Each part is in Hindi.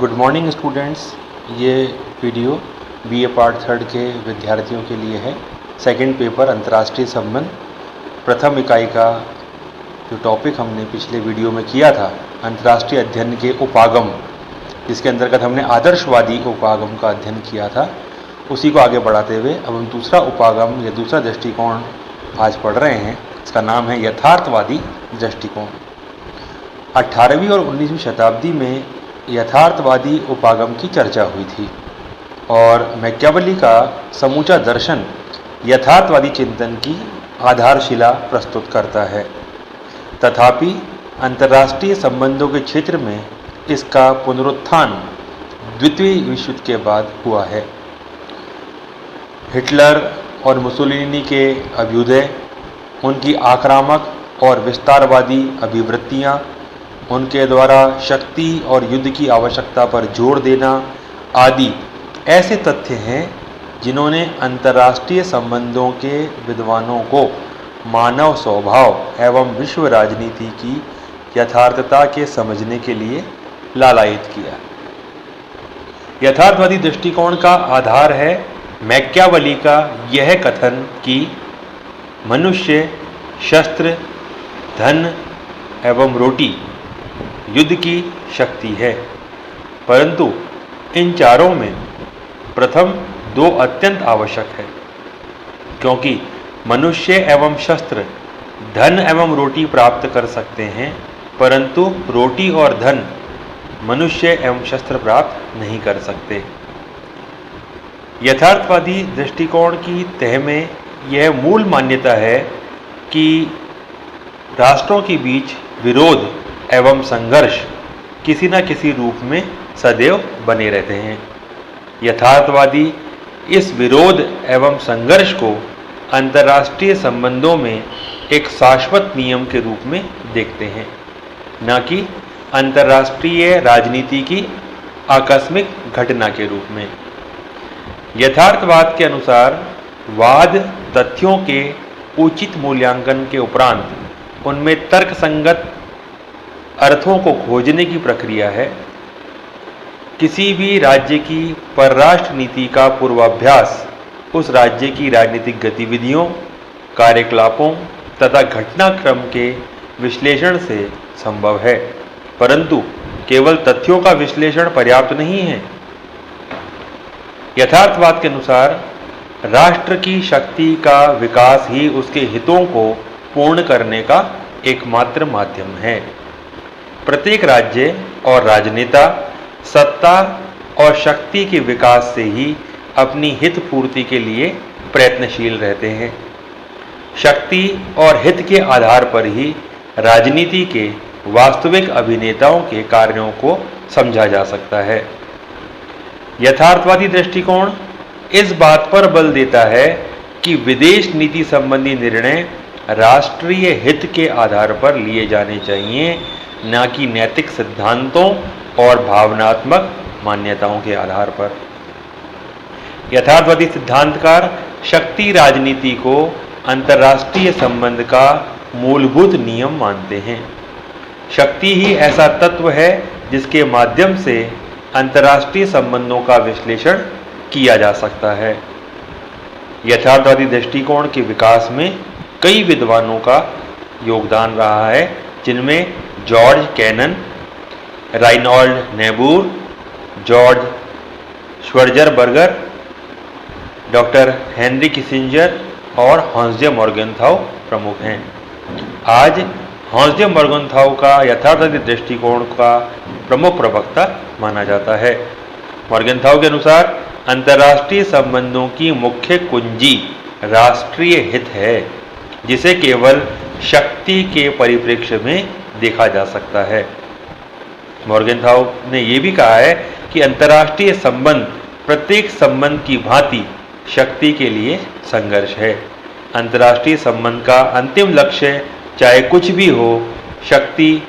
Good morning students. ये वीडियो बीए पार्ट 3 के विद्यार्थियों के लिए है। सेकंड पेपर अंतर्राष्ट्रीय संबंध प्रथम इकाई का जो टॉपिक हमने पिछले वीडियो में किया था, अंतर्राष्ट्रीय अध्ययन के उपागम, जिसके अंतर्गत हमने आदर्शवादी उपागम का अध्ययन किया था, उसी को आगे बढ़ाते हुए अब हम दूसरा उपागम या दूसरा दृष्टिकोण आज पढ़ रहे हैं। इसका नाम है यथार्थवादी दृष्टिकोण। 18वीं और 19वीं शताब्दी में यथार्थवादी उपागम की चर्चा हुई थी और मैकियावेली का समूचा दर्शन यथार्थवादी चिंतन की आधारशिला प्रस्तुत करता है। तथापि अंतर्राष्ट्रीय संबंधों के क्षेत्र में इसका पुनरुत्थान द्वितीय विश्व युद्ध के बाद हुआ है। हिटलर और मुसोलिनी के अभ्युदय, उनकी आक्रामक और विस्तारवादी अभिवृत्तियाँ, उनके द्वारा शक्ति और युद्ध की आवश्यकता पर जोर देना आदि ऐसे तथ्य हैं जिन्होंने अंतर्राष्ट्रीय संबंधों के विद्वानों को मानव स्वभाव एवं विश्व राजनीति की यथार्थता के समझने के लिए लालायित किया। यथार्थवादी दृष्टिकोण का आधार है मैकियावेली का यह कथन कि मनुष्य, शस्त्र, धन एवं रोटी युद्ध की शक्ति है, परंतु इन चारों में प्रथम दो अत्यंत आवश्यक है, क्योंकि मनुष्य एवं शस्त्र धन एवं रोटी प्राप्त कर सकते हैं, परंतु रोटी और धन मनुष्य एवं शस्त्र प्राप्त नहीं कर सकते। यथार्थवादी दृष्टिकोण की तह में यह मूल मान्यता है कि राष्ट्रों के बीच विरोध एवं संघर्ष किसी न किसी रूप में सदैव बने रहते हैं। यथार्थवादी इस विरोध एवं संघर्ष को अंतर्राष्ट्रीय संबंधों में एक शाश्वत नियम के रूप में देखते हैं, न कि अंतर्राष्ट्रीय राजनीति की आकस्मिक घटना के रूप में। यथार्थवाद के अनुसार वाद तथ्यों के उचित मूल्यांकन के उपरांत उनमें तर्कसंगत अर्थों को खोजने की प्रक्रिया है। किसी भी राज्य की परराष्ट्र नीति का पूर्वाभ्यास उस राज्य की राजनीतिक गतिविधियों, कार्यकलापों तथा घटनाक्रम के विश्लेषण से संभव है, परंतु केवल तथ्यों का विश्लेषण पर्याप्त नहीं है। यथार्थवाद के अनुसार राष्ट्र की शक्ति का विकास ही उसके हितों को पूर्ण करने का एकमात्र माध्यम है। प्रत्येक राज्य और राजनेता सत्ता और शक्ति के विकास से ही अपनी हित पूर्ति के लिए प्रयत्नशील रहते हैं। शक्ति और हित के आधार पर ही राजनीति के वास्तविक अभिनेताओं के कार्यों को समझा जा सकता है। यथार्थवादी दृष्टिकोण इस बात पर बल देता है कि विदेश नीति संबंधी निर्णय राष्ट्रीय हित के आधार पर लिए जाने चाहिए, न कि नैतिक सिद्धांतों और भावनात्मक मान्यताओं के आधार पर। यथार्थवादी सिद्धांतकार शक्ति राजनीति को अंतर्राष्ट्रीय संबंध का मूलभूत नियम मानते हैं। शक्ति ही ऐसा तत्व है जिसके माध्यम से अंतर्राष्ट्रीय संबंधों का विश्लेषण किया जा सकता है। यथार्थवादी दृष्टिकोण के विकास में कई विद्वानों का योगदान रहा है, जिनमें George Kennan, Reinhold Niebuhr, George Schwarzenberger, doctor Henry Kissinger और हॉन्स जे मॉर्गनथाउ प्रमुख हैं। आज हॉन्स जे मॉर्गनथाउ का यथार्थवादी दृष्टिकोण का प्रमुख प्रवक्ता माना जाता है। मॉर्गनथाउ के अनुसार अंतर्राष्ट्रीय संबंधों की मुख्य कुंजी राष्ट्रीय हित है, जिसे केवल शक्ति के परिप्रेक्ष्य में देखा जा सकता है। मॉर्गनथाउ ने यह भी कहा है कि अंतर्राष्ट्रीय संबंध प्रत्येक संबंध की भांति शक्ति के लिए संघर्ष है। अंतर्राष्ट्रीय संबंध का अंतिम लक्ष्य चाहे कुछ भी हो, शक्ति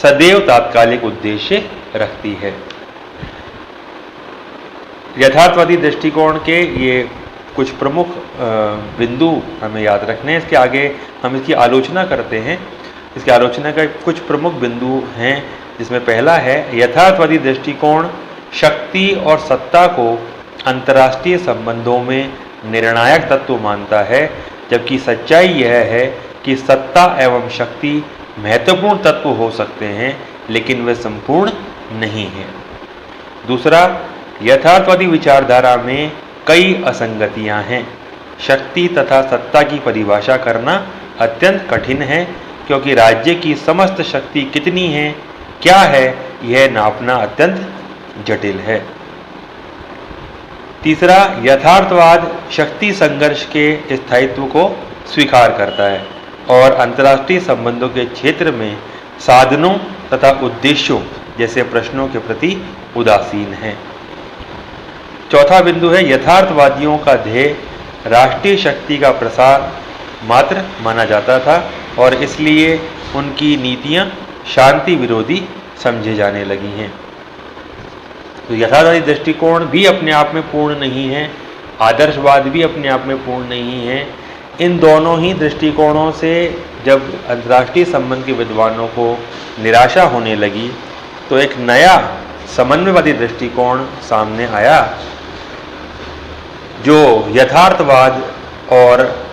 सदैव तात्कालिक उद्देश्य रखती है। यथार्थवादी दृष्टिकोण के ये कुछ प्रमुख बिंदु हमें याद रखने हैं। इसके आगे हम इसकी आलोचना करते हैं। इसकी आलोचना का कुछ प्रमुख बिंदु हैं जिसमें पहला है यथार्थवादी दृष्टिकोण शक्ति और सत्ता को अंतर्राष्ट्रीय संबंधों में निर्णायक तत्व मानता है, जबकि सच्चाई यह है कि सत्ता एवं शक्ति महत्वपूर्ण तत्व हो सकते हैं लेकिन वे संपूर्ण नहीं हैं। दूसरा, यथार्थवादी विचारधारा में कई असंगतियां हैं। शक्ति तथा सत्ता की परिभाषा करना अत्यंत कठिन है, क्योंकि राज्य की समस्त शक्ति कितनी है, क्या है, यह नापना अत्यंत जटिल है। तीसरा, यथार्थवाद शक्ति संघर्ष के स्थायित्व को स्वीकार करता है और अंतर्राष्ट्रीय संबंधों के क्षेत्र में साधनों तथा उद्देश्यों जैसे प्रश्नों के प्रति उदासीन है। चौथा बिंदु है यथार्थवादियों का ध्येय राष्ट्रीय शक्ति का प्रसार मात्र माना जाता था और इसलिए उनकी नीतियां शांति विरोधी समझे जाने लगी हैं। तो यथार्थवादी दृष्टिकोण भी अपने आप में पूर्ण नहीं है, आदर्शवाद भी अपने आप में पूर्ण नहीं है। इन दोनों ही दृष्टिकोणों से जब अंतर्राष्ट्रीय संबंध के विद्वानों को निराशा होने लगी तो एक नया समन्वयवादी दृष्टिकोण सामने आया, जो यथार्थवाद और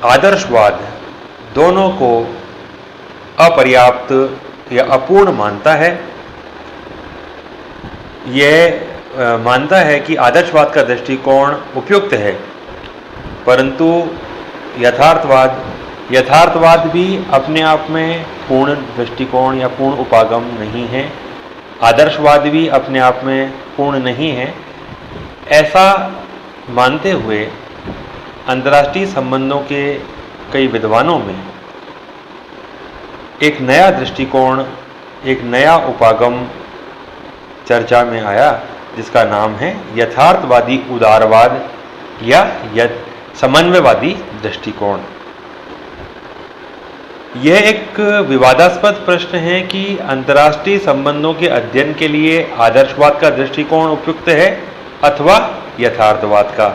आदर्शवाद दोनों को अपर्याप्त या अपूर्ण मानता है। यह मानता है कि आदर्शवाद का दृष्टिकोण उपयुक्त है, परंतु यथार्थवाद भी अपने आप में पूर्ण दृष्टिकोण या पूर्ण उपागम नहीं है, आदर्शवाद भी अपने आप में पूर्ण नहीं है। ऐसा मानते हुए अंतर्राष्ट्रीय संबंधों के कई विद्वानों में एक नया दृष्टिकोण, एक नया उपागम चर्चा में आया, जिसका नाम है यथार्थवादी उदारवाद या समन्वयवादी दृष्टिकोण। यह एक विवादास्पद प्रश्न है कि अंतर्राष्ट्रीय संबंधों के अध्ययन के लिए आदर्शवाद का दृष्टिकोण उपयुक्त है अथवा यथार्थवाद का।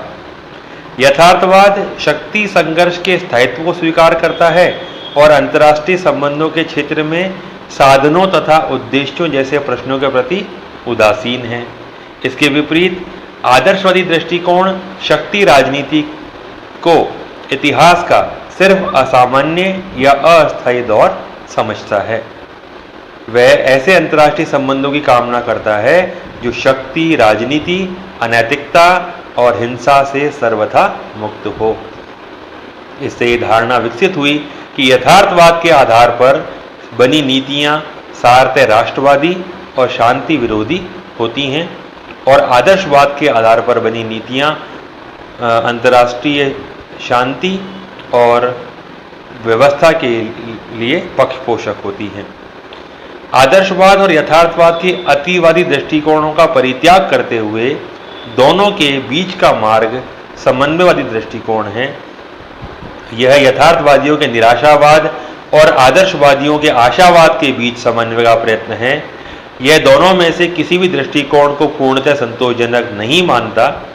यथार्थवाद शक्ति संघर्ष के स्थायित्व को स्वीकार करता है और अंतर्राष्ट्रीय संबंधों के क्षेत्र में साधनों तथा उद्देश्यों जैसे प्रश्नों के प्रति उदासीन है। इसके विपरीत आदर्शवादी दृष्टिकोण शक्ति राजनीति को इतिहास का सिर्फ असामान्य या अस्थायी दौर समझता है। वह ऐसे अंतर्राष्ट्रीय संबंधों की कामना करता है जो शक्ति, राजनीति, अनैतिकता और हिंसा से सर्वथा मुक्त हो। इससे ये धारणा विकसित हुई कि यथार्थवाद के आधार पर बनी नीतियां सारतः राष्ट्रवादी और शांति विरोधी होती हैं और आदर्शवाद के आधार पर बनी नीतियां अंतर्राष्ट्रीय शांति और व्यवस्था के लिए पक्षपोषक होती हैं। आदर्शवाद और यथार्थवाद के अतिवादी दृष्टिकोणों का परित्याग करते हुए दोनों के बीच का मार्ग समन्वयवादी दृष्टिकोण है। यह यथार्थवादियों के निराशावाद और आदर्शवादियों के आशावाद के बीच समन्वय का प्रयत्न है। यह दोनों में से किसी भी दृष्टिकोण को पूर्णतः संतोषजनक नहीं मानता।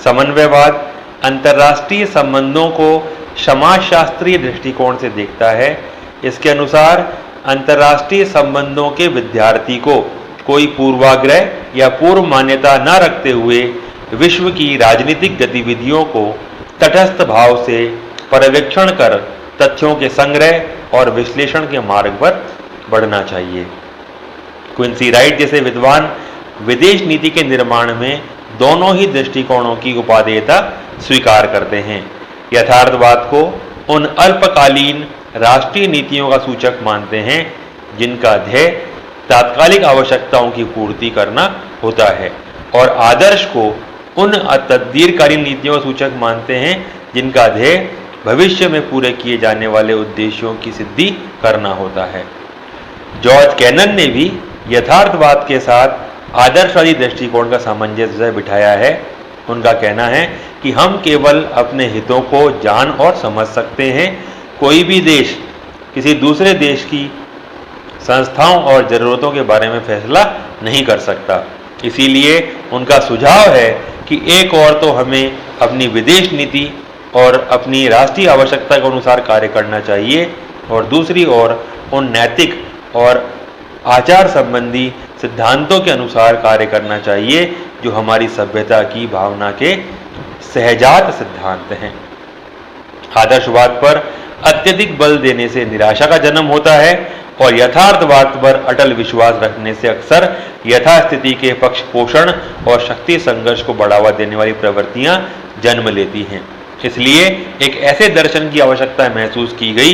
समन्वयवाद अंतर्राष्ट्रीय संबंधों को समाजशास्त्रीय दृष्टिकोण से देखता है। इसके अनुसार अंतर्राष्ट्रीय संबंधों के विद्यार्थी को कोई पूर्वाग्रह या पूर्व मान्यता न रखते हुए विश्व की राजनीतिक गतिविधियों को तटस्थ भाव से पर्यवेक्षण कर तथ्यों के संग्रह और विश्लेषण के मार्ग पर बढ़ना चाहिए। क्विंसी राइट जैसे विद्वान विदेश नीति के निर्माण में दोनों ही दृष्टिकोणों की उपादेयता स्वीकार करते हैं। यथार्थवाद को उन अल्पकालीन राष्ट्रीय नीतियों का सूचक मानते हैं जिनका ध्येय तात्कालिक आवश्यकताओं की पूर्ति करना होता है, और आदर्श को उन दीर्घकालीन नीतियों का सूचक मानते हैं जिनका ध्येय भविष्य में पूरे किए जाने वाले उद्देश्यों की सिद्धि करना होता है। जॉर्ज कैनन ने भी यथार्थवाद के साथ आदर्शवादी दृष्टिकोण का सामंजस्य बिठाया है। उनका कहना है कि हम केवल अपने हितों को जान और समझ सकते हैं। कोई भी देश किसी दूसरे देश की संस्थाओं और ज़रूरतों के बारे में फैसला नहीं कर सकता। इसीलिए उनका सुझाव है कि एक और तो हमें अपनी विदेश नीति और अपनी राष्ट्रीय आवश्यकता के अनुसार कार्य करना चाहिए, और दूसरी ओर उन नैतिक और आचार संबंधी सिद्धांतों के अनुसार कार्य करना चाहिए, जो हमारी सभ्यता की भावना के सहजात सिद्धांत हैं। आदर्शवाद पर अत्यधिक बल देने से निराशा का जन्म होता है और यथार्थवाद पर अटल विश्वास रखने से अक्सर यथास्थिति के पक्ष पोषण और शक्ति संघर्ष को बढ़ावा देने वाली प्रवृत्तियां जन्म लेती हैं। इसलिए एक ऐसे दर्शन की आवश्यकता महसूस की गई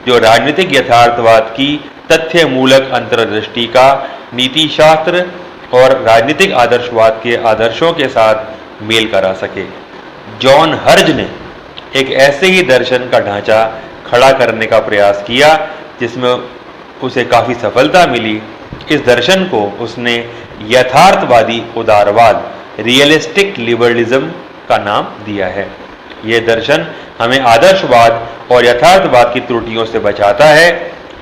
जो राजनीतिक यथार्थवाद की तथ्य मूलक अंतर्दृष्टि का नीति शास्त्र और राजनीतिक आदर्शवाद के आदर्शों के साथ मेल करा सके। जॉन हर्ज ने एक ऐसे ही दर्शन का ढांचा खड़ा करने का प्रयास किया जिसमें उसे काफ़ी सफलता मिली। इस दर्शन को उसने यथार्थवादी उदारवाद रियलिस्टिक लिबरलिज्म का नाम दिया है। यह दर्शन हमें आदर्शवाद और यथार्थवाद की त्रुटियों से बचाता है।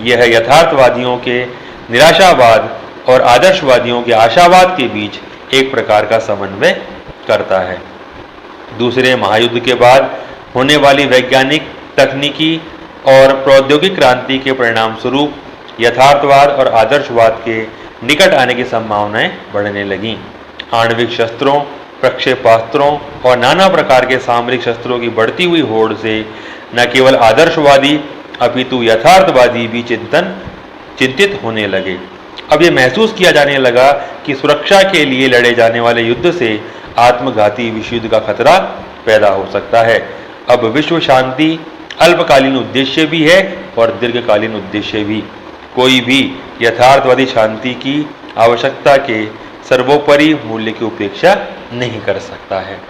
यह यथार्थवादियों के निराशावाद और आदर्शवादियों के आशावाद के बीच एक प्रकार का समन्वय करता है। दूसरे महायुद्ध के बाद होने वाली वैज्ञानिक, तकनीकी और प्रौद्योगिक क्रांति के परिणाम स्वरूप यथार्थवाद और आदर्शवाद के निकट आने की संभावनाएं बढ़ने लगीं। आणविक शस्त्रों, प्रक्षेपास्त्रों और नाना प्रकार के सामरिक शस्त्रों की बढ़ती हुई होड़ से न केवल आदर्शवादी अपितु यथार्थवादी भी चिंतित होने लगे। अब यह महसूस किया जाने लगा कि सुरक्षा के लिए लड़े जाने वाले युद्ध से आत्मघाती विश्व युद्ध का खतरा पैदा हो सकता है। अब विश्व शांति अल्पकालीन उद्देश्य भी है और दीर्घकालीन उद्देश्य भी। कोई भी यथार्थवादी शांति की आवश्यकता के सर्वोपरि मूल्य की उपेक्षा नहीं कर सकता है।